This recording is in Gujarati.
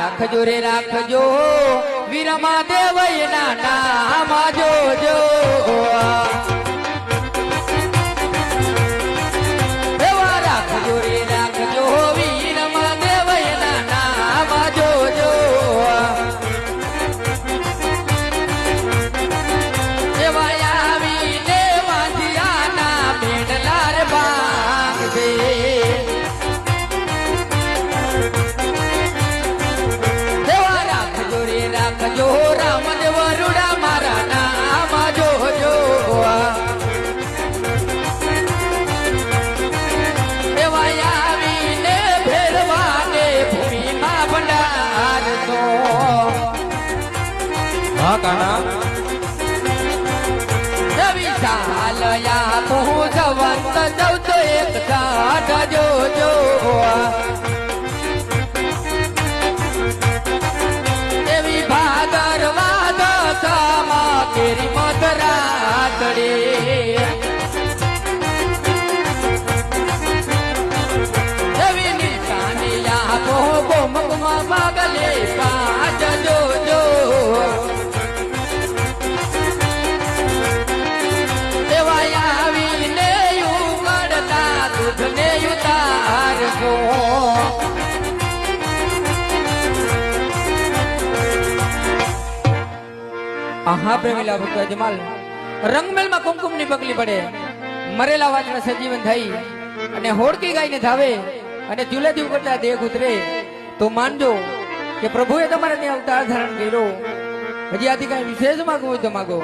રાખજો રે રાખજો વીરમાં દેવયના નામ જોજો એવા રાખજો રે રાખજો વીરમાં દેવયના નામ જોજો એવા આવીને વાંધિયાના મેડલાર બાંધે જો રામદેવ વરુડા મારા નામ જોજો એવા આવીને ભેરવાને ભૂમિમાં ભંડાર તો હા કાના એવી ચાલયા હું જવંત જવ તો એક સાઠ જોજો કેરી મધરાતડે એવી નિશાની આપો ગોમકમાં માગલે પાજ જોજો એવા આવીને ઉકળતા દૂધને ઉતારજો આહા પ્રેમીલા ભક્તો અજમાલ રંગમેલમાં કુમકુમની પગલી પડે મરેલા વાજમાં સજીવન થઈ અને હોડકી ગાયને ધાવે અને ચૂલેથી ઉકળતા દેહ ઉતરે તો માનજો કે પ્રભુએ તમારે ત્યાં અવતાર ધારણ કર્યો હજી આથી કઈ વિશેષ માગવું હોય તો માગો